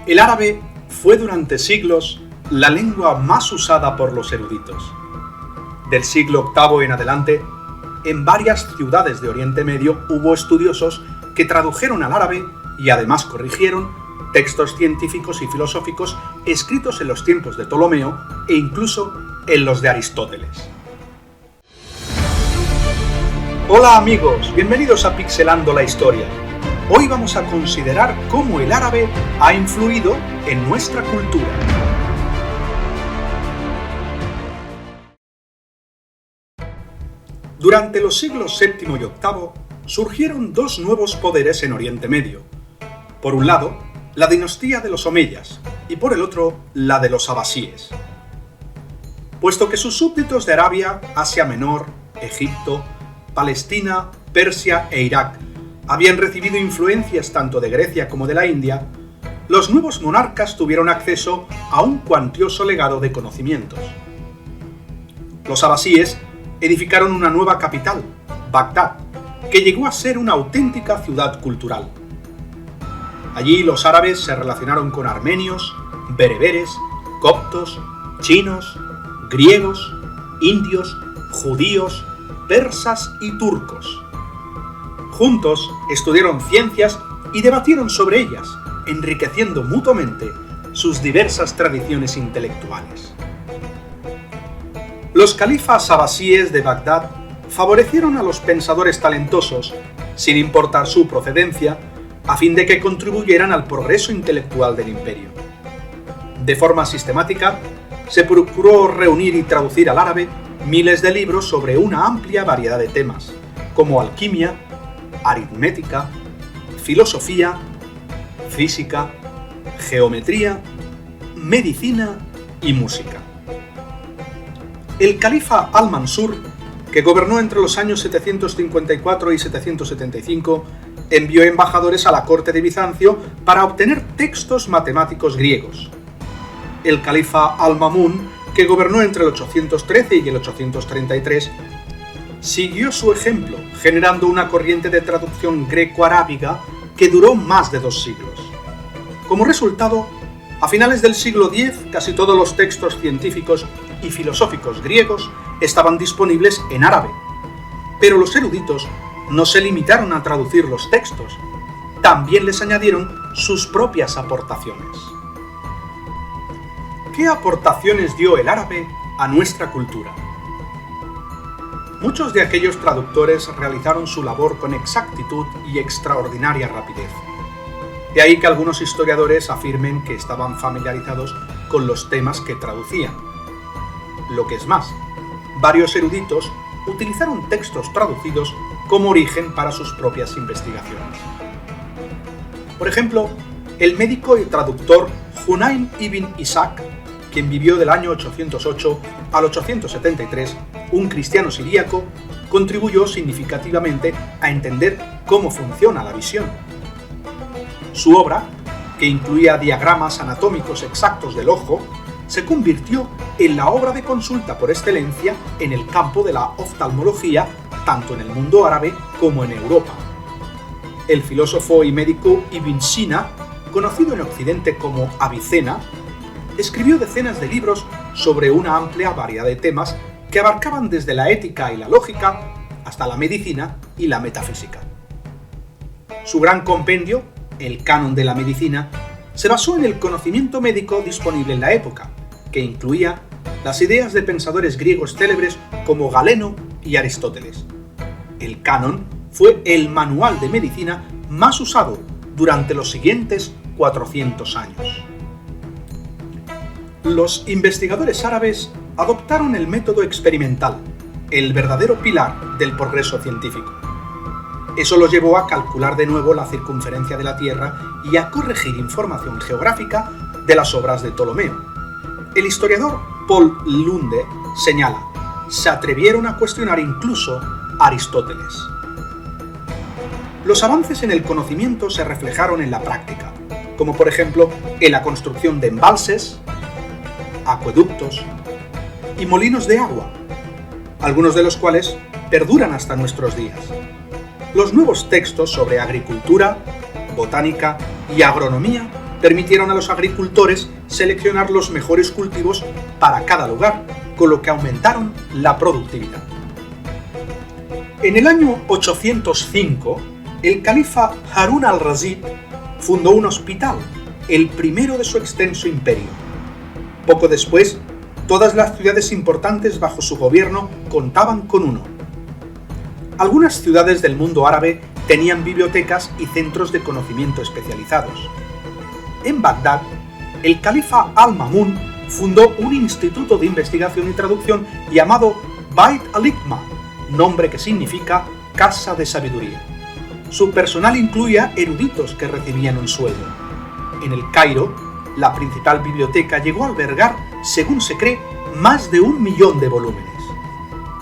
El árabe fue durante siglos la lengua más usada por los eruditos. Del siglo VIII en adelante, en varias ciudades de Oriente Medio hubo estudiosos que tradujeron al árabe y además corrigieron textos científicos y filosóficos escritos en los tiempos de Ptolomeo e incluso en los de Aristóteles. Hola amigos, bienvenidos a Pixelando la Historia. Hoy vamos a considerar cómo el árabe ha influido en nuestra cultura. Durante los siglos VII y VIII surgieron dos nuevos poderes en Oriente Medio. Por un lado, la dinastía de los omeyas y por el otro, la de los abasíes. Puesto que sus súbditos de Arabia, Asia Menor, Egipto, Palestina, Persia e Irak habían recibido influencias tanto de Grecia como de la India, los nuevos monarcas tuvieron acceso a un cuantioso legado de conocimientos. Los abasíes edificaron una nueva capital, Bagdad, que llegó a ser una auténtica ciudad cultural. Allí los árabes se relacionaron con armenios, bereberes, coptos, chinos, griegos, indios, judíos, persas y turcos. Juntos estudiaron ciencias y debatieron sobre ellas, enriqueciendo mutuamente sus diversas tradiciones intelectuales. Los califas abasíes de Bagdad favorecieron a los pensadores talentosos, sin importar su procedencia, a fin de que contribuyeran al progreso intelectual del imperio. De forma sistemática, se procuró reunir y traducir al árabe miles de libros sobre una amplia variedad de temas, como alquimia, aritmética, filosofía, física, geometría, medicina y música. El califa Al-Mansur, que gobernó entre los años 754 y 775, envió embajadores a la corte de Bizancio para obtener textos matemáticos griegos. El califa Al-Mamun, que gobernó entre el 813 y el 833, siguió su ejemplo, generando una corriente de traducción greco-arábiga que duró más de 2 siglos. Como resultado, a finales del siglo X, casi todos los textos científicos y filosóficos griegos estaban disponibles en árabe. Pero los eruditos no se limitaron a traducir los textos, también les añadieron sus propias aportaciones. ¿Qué aportaciones dio el árabe a nuestra cultura? Muchos de aquellos traductores realizaron su labor con exactitud y extraordinaria rapidez. De ahí que algunos historiadores afirmen que estaban familiarizados con los temas que traducían. Lo que es más, varios eruditos utilizaron textos traducidos como origen para sus propias investigaciones. Por ejemplo, el médico y traductor Hunayn ibn Ishaq, quien vivió del año 808 al 873, un cristiano siríaco, contribuyó significativamente a entender cómo funciona la visión. Su obra, que incluía diagramas anatómicos exactos del ojo, se convirtió en la obra de consulta por excelencia en el campo de la oftalmología, tanto en el mundo árabe como en Europa. El filósofo y médico Ibn Sina, conocido en Occidente como Avicena, escribió decenas de libros sobre una amplia variedad de temas que abarcaban desde la ética y la lógica hasta la medicina y la metafísica. Su gran compendio, el Canon de la Medicina, se basó en el conocimiento médico disponible en la época, que incluía las ideas de pensadores griegos célebres como Galeno y Aristóteles. El Canon fue el manual de medicina más usado durante los siguientes 400 años. Los investigadores árabes adoptaron el método experimental, el verdadero pilar del progreso científico. Eso lo llevó a calcular de nuevo la circunferencia de la Tierra y a corregir información geográfica de las obras de Ptolomeo. El historiador Paul Lunde señala: se atrevieron a cuestionar incluso a Aristóteles. Los avances en el conocimiento se reflejaron en la práctica, como por ejemplo en la construcción de embalses, acueductos y molinos de agua, algunos de los cuales perduran hasta nuestros días. Los nuevos textos sobre agricultura, botánica y agronomía permitieron a los agricultores seleccionar los mejores cultivos para cada lugar, con lo que aumentaron la productividad. En el año 805, el califa Harún al-Rashid fundó un hospital, el primero de su extenso imperio. Poco después, todas las ciudades importantes bajo su gobierno contaban con uno. Algunas ciudades del mundo árabe tenían bibliotecas y centros de conocimiento especializados. En Bagdad, el califa al-Ma'mún fundó un instituto de investigación y traducción llamado Bait al-Hikma, nombre que significa Casa de Sabiduría. Su personal incluía eruditos que recibían un sueldo. En el Cairo, la principal biblioteca llegó a albergar, según se cree, más de 1 millón de volúmenes.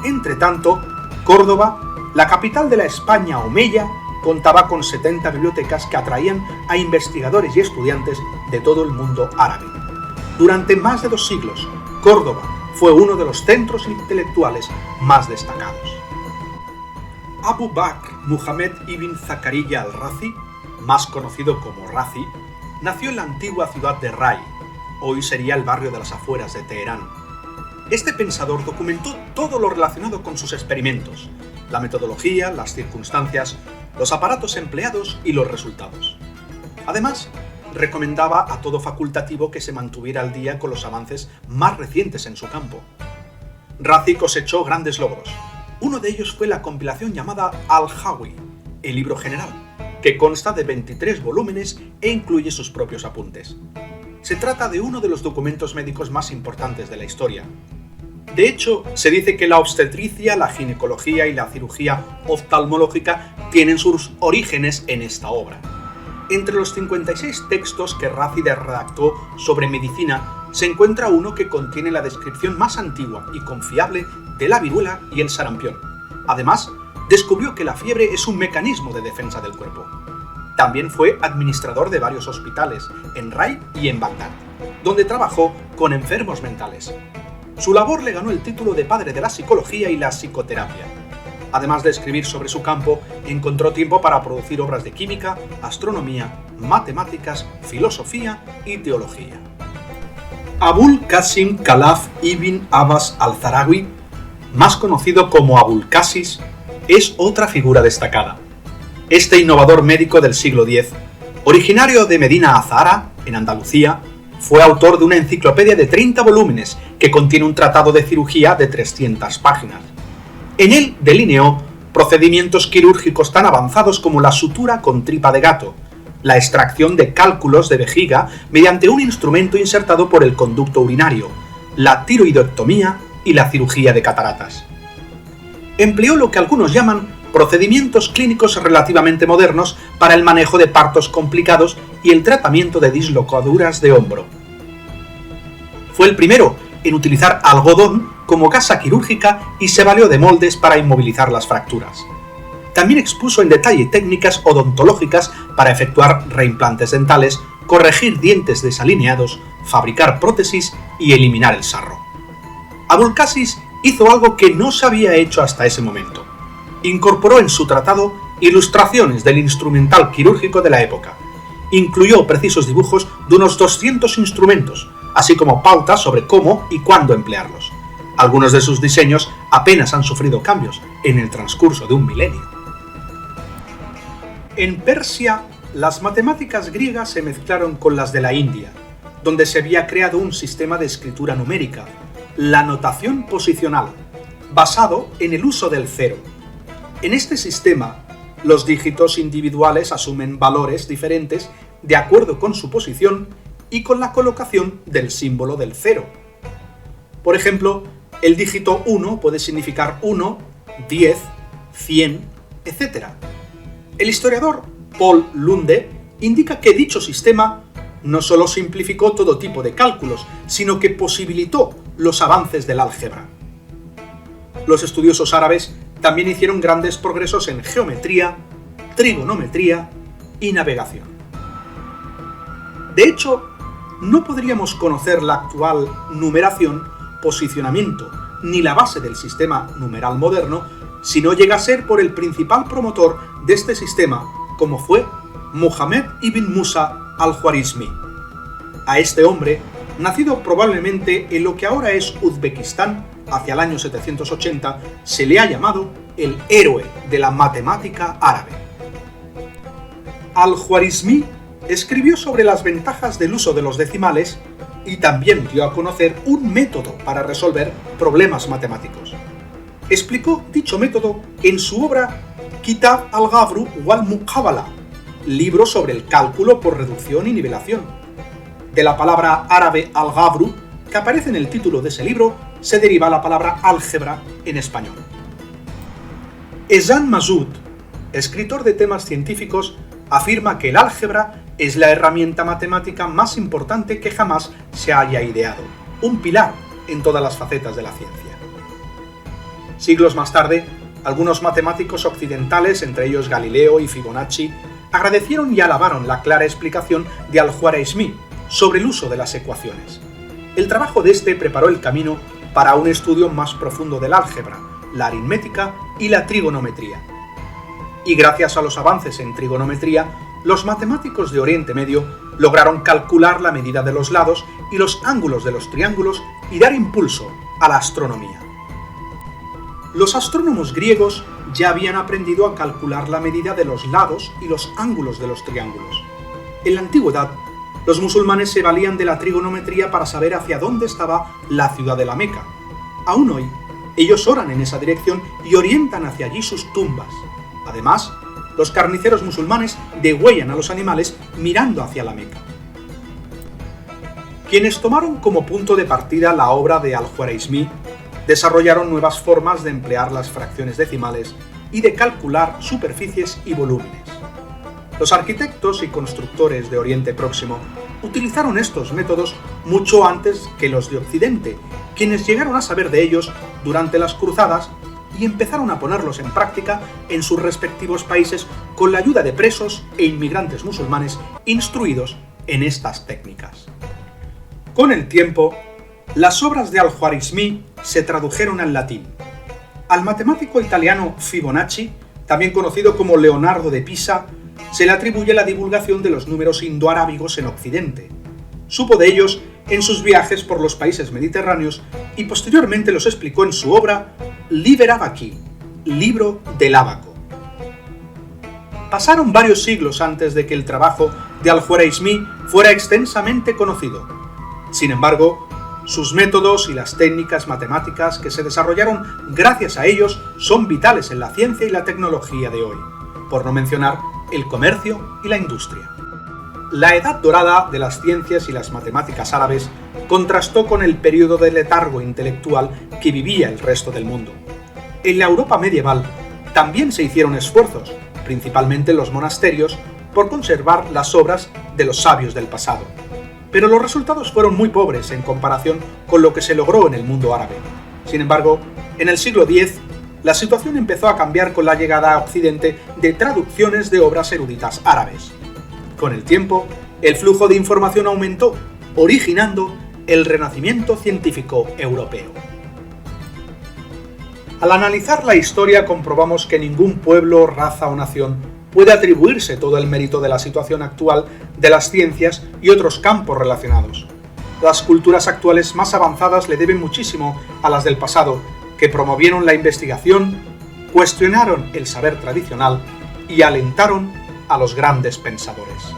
Entretanto, Córdoba, la capital de la España omeya, contaba con 70 bibliotecas que atraían a investigadores y estudiantes de todo el mundo árabe. Durante más de 2 siglos, Córdoba fue uno de los centros intelectuales más destacados. Abu Bakr Muhammad ibn Zakaria al-Razi, más conocido como Razi, nació en la antigua ciudad de Ray, hoy sería el barrio de las afueras de Teherán. Este pensador documentó todo lo relacionado con sus experimentos, la metodología, las circunstancias, los aparatos empleados y los resultados. Además, recomendaba a todo facultativo que se mantuviera al día con los avances más recientes en su campo. Razi cosechó grandes logros. Uno de ellos fue la compilación llamada Al-Hawi, el libro general, que consta de 23 volúmenes e incluye sus propios apuntes. Se trata de uno de los documentos médicos más importantes de la historia. De hecho, se dice que la obstetricia, la ginecología y la cirugía oftalmológica tienen sus orígenes en esta obra. Entre los 56 textos que Razi redactó sobre medicina, se encuentra uno que contiene la descripción más antigua y confiable de la viruela y el sarampión. Además, descubrió que la fiebre es un mecanismo de defensa del cuerpo. También fue administrador de varios hospitales, en Ray y en Bagdad, donde trabajó con enfermos mentales. Su labor le ganó el título de padre de la psicología y la psicoterapia. Además de escribir sobre su campo, encontró tiempo para producir obras de química, astronomía, matemáticas, filosofía y teología. Abul Qasim Khalaf ibn Abbas al-Zahrawi, más conocido como Abul Qasis, es otra figura destacada. Este innovador médico del siglo X, originario de Medina Azahara, en Andalucía, fue autor de una enciclopedia de 30 volúmenes que contiene un tratado de cirugía de 300 páginas. En él delineó procedimientos quirúrgicos tan avanzados como la sutura con tripa de gato, la extracción de cálculos de vejiga mediante un instrumento insertado por el conducto urinario, la tiroidectomía y la cirugía de cataratas. Empleó lo que algunos llaman procedimientos clínicos relativamente modernos para el manejo de partos complicados y el tratamiento de dislocaduras de hombro. Fue el primero en utilizar algodón como gasa quirúrgica y se valió de moldes para inmovilizar las fracturas. También expuso en detalle técnicas odontológicas para efectuar reimplantes dentales, corregir dientes desalineados, fabricar prótesis y eliminar el sarro. Abul Qasis hizo algo que no se había hecho hasta ese momento. Incorporó en su tratado ilustraciones del instrumental quirúrgico de la época. Incluyó precisos dibujos de unos 200 instrumentos, así como pautas sobre cómo y cuándo emplearlos. Algunos de sus diseños apenas han sufrido cambios en el transcurso de un milenio. En Persia, las matemáticas griegas se mezclaron con las de la India, donde se había creado un sistema de escritura numérica, la notación posicional, basado en el uso del cero. En este sistema, los dígitos individuales asumen valores diferentes de acuerdo con su posición y con la colocación del símbolo del cero. Por ejemplo, el dígito 1 puede significar 1, 10, 100, etc., El historiador Paul Lunde indica que dicho sistema no solo simplificó todo tipo de cálculos, sino que posibilitó los avances del álgebra. Los estudiosos árabes también hicieron grandes progresos en geometría, trigonometría y navegación. De hecho, no podríamos conocer la actual numeración, posicionamiento ni la base del sistema numeral moderno si no llega a ser por el principal promotor de este sistema, como fue Muhammad ibn Musa al-Khwarizmi. A este hombre, nacido probablemente en lo que ahora es Uzbekistán, hacia el año 780, se le ha llamado el héroe de la matemática árabe. Al-Khwarizmi escribió sobre las ventajas del uso de los decimales y también dio a conocer un método para resolver problemas matemáticos. Explicó dicho método en su obra Kitab al-Ghabru wal-Muqabala, libro sobre el cálculo por reducción y nivelación. De la palabra árabe al-Ghabru, que aparece en el título de ese libro, se deriva la palabra álgebra en español. Ehsan Massoud, escritor de temas científicos, afirma que el álgebra es la herramienta matemática más importante que jamás se haya ideado, un pilar en todas las facetas de la ciencia. Siglos más tarde, algunos matemáticos occidentales, entre ellos Galileo y Fibonacci, agradecieron y alabaron la clara explicación de Al-Khwarizmi sobre el uso de las ecuaciones. El trabajo de este preparó el camino para un estudio más profundo del álgebra, la aritmética y la trigonometría. Y gracias a los avances en trigonometría, los matemáticos de Oriente Medio lograron calcular la medida de los lados y los ángulos de los triángulos y dar impulso a la astronomía. Los astrónomos griegos ya habían aprendido a calcular la medida de los lados y los ángulos de los triángulos. En la antigüedad, los musulmanes se valían de la trigonometría para saber hacia dónde estaba la ciudad de la Meca. Aún hoy, ellos oran en esa dirección y orientan hacia allí sus tumbas. Además, los carniceros musulmanes degüellan a los animales mirando hacia la Meca. Quienes tomaron como punto de partida la obra de Al-Khwarizmi desarrollaron nuevas formas de emplear las fracciones decimales y de calcular superficies y volúmenes. Los arquitectos y constructores de Oriente Próximo utilizaron estos métodos mucho antes que los de Occidente, quienes llegaron a saber de ellos durante las cruzadas y empezaron a ponerlos en práctica en sus respectivos países con la ayuda de presos e inmigrantes musulmanes instruidos en estas técnicas. Con el tiempo, las obras de Al-Khwarizmi se tradujeron al latín. Al matemático italiano Fibonacci, también conocido como Leonardo de Pisa, se le atribuye la divulgación de los números indoarábigos en Occidente. Supo de ellos en sus viajes por los países mediterráneos y posteriormente los explicó en su obra Liber Abaci, libro del ábaco. Pasaron varios siglos antes de que el trabajo de Al-Khwarizmi fuera extensamente conocido. Sin embargo, sus métodos y las técnicas matemáticas que se desarrollaron gracias a ellos son vitales en la ciencia y la tecnología de hoy, por no mencionar el comercio y la industria. La edad dorada de las ciencias y las matemáticas árabes contrastó con el periodo de letargo intelectual que vivía el resto del mundo. En la Europa medieval también se hicieron esfuerzos, principalmente en los monasterios, por conservar las obras de los sabios del pasado. Pero los resultados fueron muy pobres en comparación con lo que se logró en el mundo árabe. Sin embargo, en el siglo X, la situación empezó a cambiar con la llegada a Occidente de traducciones de obras eruditas árabes. Con el tiempo, el flujo de información aumentó, originando el renacimiento científico europeo. Al analizar la historia comprobamos que ningún pueblo, raza o nación puede atribuirse todo el mérito de la situación actual de las ciencias y otros campos relacionados. Las culturas actuales más avanzadas le deben muchísimo a las del pasado, que promovieron la investigación, cuestionaron el saber tradicional y alentaron a los grandes pensadores.